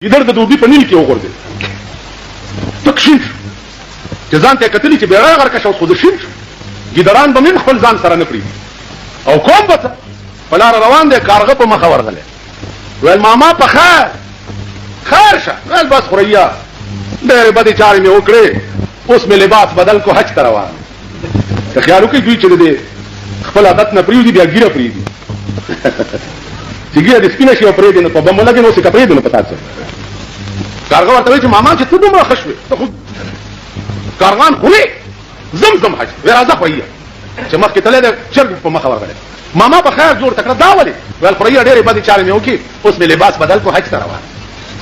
ګیدړ د دوبي په نیل کې وغورځېد، تک شین شو چې ځان ته یې کتلي چې بیړۍ غرقه شو، خو د شین شو. ګیدړان به من خپل ځان سره نه پرېږدي او قوم به څه په لاره روان دی، کارغه په مخه ورغلی. ویل ماما په خیر شه. ویل بس خوریا ډېرې بدې چارې مې وکړې، اوس مې لباس بدل کو، حج ته روان. ته خیال وکړئ دوی چې د خپل عادت نه پرېږدي بیا ګیره پرېږدي چې ګیره د سپینه شي او پرېږدي نو په بم ولګي نو اوس یې که پرېږدي نو په تا څه. کارغه ورته وایي چې ماما چې ته دومره ښه شوې، ته خو کارغان خورې زم حج. وی راځه خوریا چې مخکې تللی دی چرګ په مخه ورغلی. ماما په خیر جوړ تکړه دا ولې؟ ویل خوریا ډېرې بدې چارې مې وکړې، اوس مې لباس بدل کو، حج ته روان.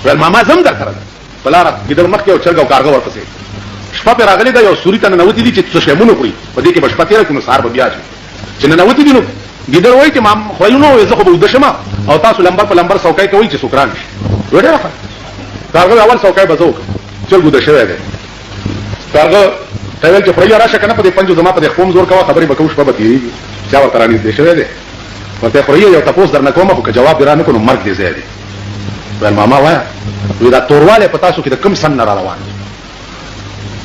ویل ماما زم در سره ده. په لاره ګیدړ مخکې او چرګ او کارغه ورپسې. شپه پرې راغلې ده، یو سوري ته ننوتي دي چې څه شیمونه خوري، په دې کې به شپه تېره کړو نو سهار به بیا شي. چې ننوتي دي نو ګیدړ وایي چې خویونه وایي زه خو به اوده شم او تاسو لمبر په لمبر څوکۍ کوئ چې سوکران شي. وی ډېره ښه. کارغه اول څوکۍ به زه وکړم، چرګ اوده شوی دی. کارغه ته ویل چې خوریا راشه که نه په دې پنجو زما په دې خپو م زور کوه، خبرې به کوو، شپه به تېرېږي. چا ورته رانږدې شوی دی. ورته خوریا یو تپوس در نه کوم، خو که جواب دې را نه کړو نو مرګ دې ځای دی. ویل ماما وایه. وی دا توروالی په تاسو کې د کوم سن نه را روان دی؟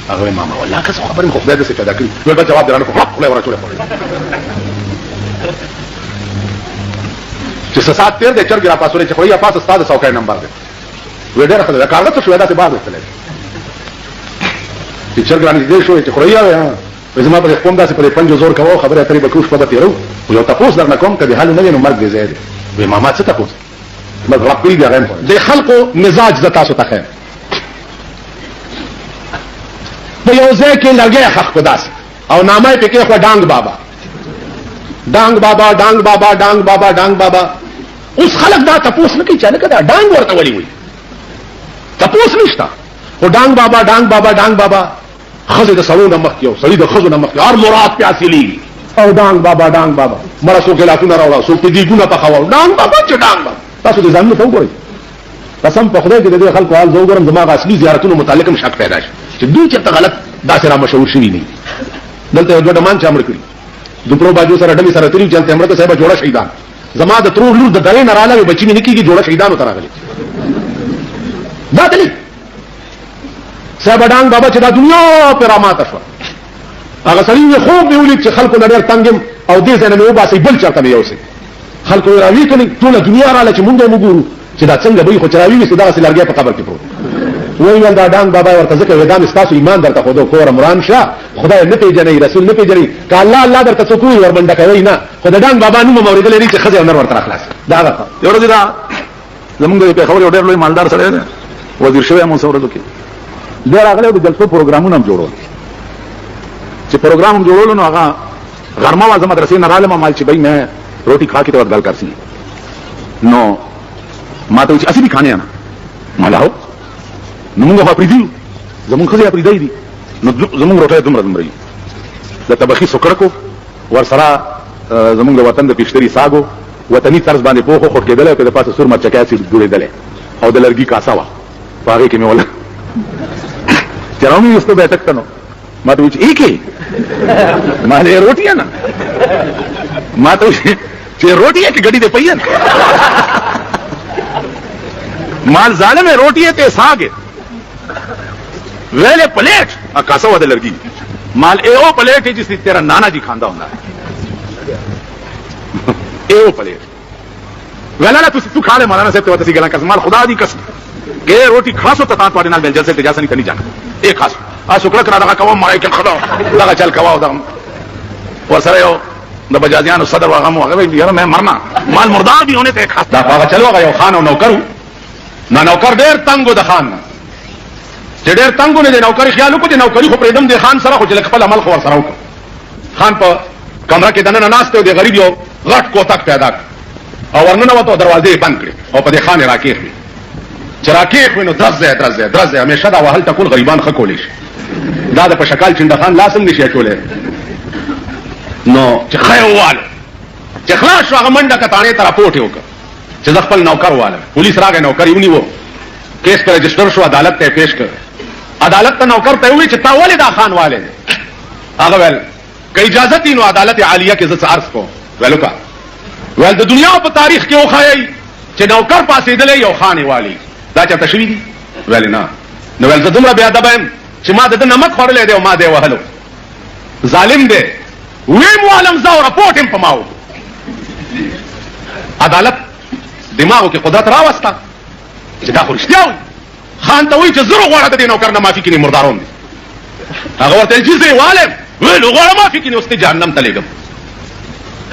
هغه وایي ماما والله که څه خبرې مې خو خدای داسې پیدا کړي. ویل به جواب دې را نه کړو، خوله یې ور اچولی چې څه ساعت تېر دی، چرګ را پاسولی چې خوریا پاسه ستا د څوکۍ نمبر دی. وی ډېره ښه ده. کارغه څه شوی داسې باز وتلی دی چې چرګ را نږدې شوی چې خوریا وایي زما په دې قوم داسې په دې پنجو زور کوه، خبرې اترې به کوو، شپه به تېرو، خو یو تپوس در نه کوم که دې حل نه دی نو مرګ دې ځای دی. وایي ماما څه تپوس؟ بس غلط کړي دي هغه هم د خلقو مزاج زه تاسو ته ښیم. په یو ځای کې لرګی ښخ کړو داسې او نامه یې پې کېښوه ډانګ بابا. ډانګ بابا ډانګ بابا ډانګ بابا ډانګ بابا. اوس خلک دا تپوس نه کوي چې هلکه دا ډانګ ورته ولې وایي، تپوس نشته. خو ډانګ بابا ډانګ بابا ډانګ بابا، ښځې د سړو نه مخکې او سړي د ښځو نه مخکې هر مراد پې حاصلېږي. او ډانګ بابا ډانګ بابا، مړه څوک ګلاسونه راوړه، څوک پې دیګونه پخوه، ډانګ بابا چې ډانګ بابا. تاسو دې ځانونه ته وګورئ، قسم په خدای چې د دې خلکو حال زه وګورم زما هغه اصلي زیارتونو متعلق هم شک پیدا شي چې دوی چېرته غلط داسې را مشهور شوي نه وي. دلته یو دوه ډمان چا مړه کړي، د پرو باجو سره ډلې سره تلي چې هلته امرته صاحبه جوړه شهیدان. زما د ترور لور د درې نه راغلی، بچي مې نه کېږي، جوړه شهیدانو ته راغلي. دا دلیل صاحبه ډانګ بابا چې دا دنیا پې راماته شوه. هغه سړي مې خوب مې ولید چې خلکو نه ډېر تنګ یم او دې ځای نه مې وباسئ بل چېرته مې یوسئ. خلکو یې راویې کړئ، ټوله دنیا راله چې مونږ یې وګورو چې دا څنګه به وي، خو چې راویې وي دغسې لرګی په قبر کې پروت. وایي ویل دا ډانګ بابا ورته ځکه وایي دا مې ستاسو ایمان درته ښودو، کوره مرام شه، خدای نه پېژنئ، رسول نه پېژنئ، که الله الله درته څوک ووایي ورمنډه کوئ نه، خو د ډانګ بابا نوم مو اورېدلی دی چې ښځې او نر ورته راخلاص. دا هغه یو ورځ دا زمونږ د پېښور یو ډېر لوی مالدار سړی دی، وزیر شوی هم اوس ورځو کې دی راغلی او د جلسو پروګرامونه هم جوړول. چې پروګرام هم جوړولو نو هغه غرمه وه، زه مدرسې نه رالم، مال چې بھائی میں روٹی کھا کے تو گل کر سی نو ما ته اسی بھی کھانے آنا مالا ہو نو مونږ خو پرېږدي زمونږ ښځې پرېږدی دي نو زمونږ روټۍ دومره دومره وي. د تبخي سکړکو ورسره زمونږ د وطن د پیشتري ساګو وطني طرز باندې پوخ خوټ کېدلی او که د پاسه سور مرچکۍ سي جوړېدلی او د لرګي کاسه وه په هغې کې مې وله چې راومې وستو بیٹک ته نو ما ته وایي چې ایک یې ما له روټي ہے نا ما ته چې روټي ہے کہ گډي دې پئی ہے مال ظالم ہے روٹی ہے تے ساگ ہے ویلے پلیٹ کاسا ہوا دے لرگی مال اے او پلیٹ ہے جس نے تیرا نانا جی کھاندا ہوندا ہے اے او پلیٹ ویلا تو کھا لے مولانا صاحب تے گلاں قسم مال خدا دی قسم کہ روٹی کھاسو تا تواڈے نال مل جلسے تے جاسا نہیں جانا اے کھاسو آ شکر کرا دا کوم مارے کہ خدا دا چل کوا دا ورسره یو د بجازیانو صدر واغم هغه یاره میں مرنا مال مردار بھی ہونے تے خاص دا هغه چلو هغه یو خان او نوکر نه نوکر ډېر تنګو د خان چې ډېر تنګو نه د نوکري خیال وکړو چې نوکري خو پرېږدم د خان سره خو چې خپل عمل خو ورسره وکړو. خان په کمره کې دننه ناست و د غریب یو غټ کوتک پیدا کړ او ورننوتو دروازې بند کړې او په دې خان یې راکېښوې چې راکېښوې نو درز دی همیشه دا وهل ټکول غریبان ښه کولی شي. دا د په شکال چنډه خان لاس هم نشي اچولی نو چې ښه یې ووالو چې خلاص شو هغه منډه کتاڼې ته راپورټ یې وکړه چې زه خپل نوکر والم. پولیس راغی نوکر یې ونیو کیس په رجسټر شو عدالت ته یې پیش کړ. عدالت ته نوکر ته یې وویل چې تا ولې دا خان والی دی؟ هغه ویل که اجازت وي نو عدالت عالیه کې زه څه عرض کوم. ویل وکړه ویل د دنیا په تاریخ کې وښایئ چې نوکر پاسېدلی یو خان یې والی دا چرته شوي دي؟ ویل نه. نو ویل زه دومره بې ادبه یم چې ما د ده نمک خوړلی دی او ما دی وهلو. ظالم دی. ویم والم زه او رپورټ یم په ما و. عدالت دماغو کې قدرت راوسته چې دا خو رښتیا وي. خان ته وایي چې زر غواړه د دې نوکر نه معافي کړي مردارون دي. هغه ورته ویل چې زه یې والم. ویل غواړه معافي کړي اوس دې جهنم ته لېږم.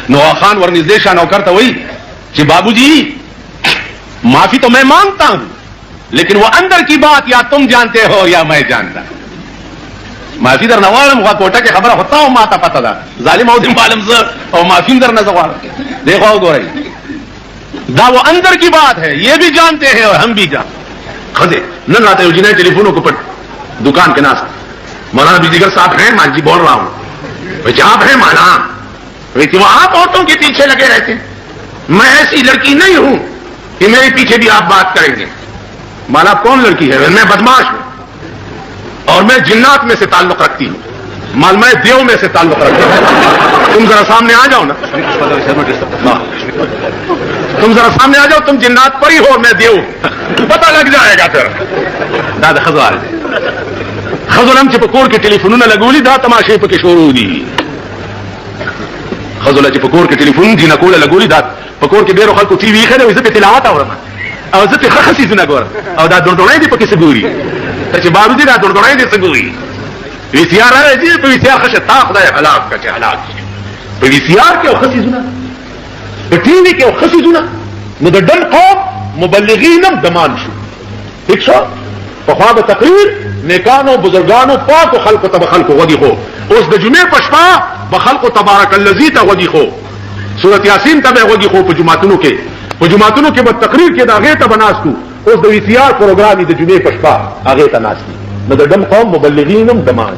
نو خان ورنږدې شاه نوکر ته وایي کہ بابو جی معافی تو میں مانگتا ہوں لیکن وہ اندر کی بات یا تم جانتے ہو یا میں جانتا. معافی در نوالم خوا کوٹا کے خبر ہوتا ہوں ماتا پتا تھا ظالم او دم عالم سے اور معافی در نظر دیکھو گو رہی دا وہ اندر کی بات ہے یہ بھی جانتے ہیں اور ہم بھی جانتے. خدے نہ آتے ہو جنہیں ٹیلیفونوں کو پٹ دکان کے ناس مولانا بیجیگر صاحب ہیں مان جی بول رہا ہوں آپ ہیں مانا وہ آپ عورتوں کے پیچھے لگے رہتے ہیں. میں ایسی لڑکی نہیں ہوں کہ میرے پیچھے بھی آپ بات کریں گے. مانا کون لڑکی ہے؟ میں بدماش ہوں اور میں جنات میں سے تعلق رکھتی ہوں. مال میں دیو میں سے تعلق رکھتی ہوں. تم ذرا سامنے آ جاؤ نا. تم ذرا سامنے آ جاؤ. تم جنات پری ہو اور میں دیو. پتہ لگ جائے گا پھر. دادا خزوال خزولم چې په کور کې ټلیفونونه لګولي دا تماشې پکې شروع دي. خزوله چې په کور کې ټلیفون دي نه کوله لګولي دا په کور کې ډېرو خلکو ټي وي ایښی دی. زه پې تلاوت اورم او زه پې ښه ښه څیزونه ګورم او دا ډوډوڼی دي پکې څه ګوري. ته چې بابو دي دا ډوډوڼی دي څه ګوري. وي سي آر راځي په وي سي آر ښه شه تا خدای هلاک کړه چې هلاک شي. په وي سي آر کې یو ښه څیزونه په ټي وي کې یو ښه څیزونه نو د ډل قوم مبلغین هم دمان شو. ٹھیک شو. پخوا به تقریر نیکانو بزرگانو پاکو خلقو ته به خلقو غدي خو. اوس د جمعې په شپه به خلقو تبارک الذي ته غدي خو. سورت یاسین ته به غدي خو په جماعتونو کې به تقریر کې د هغې ته به ناستو. اوس د وي سي آر پروګرام د جمعې په شپه هغې ته ناستي. نو د ډم قوم مبلغین هم دمان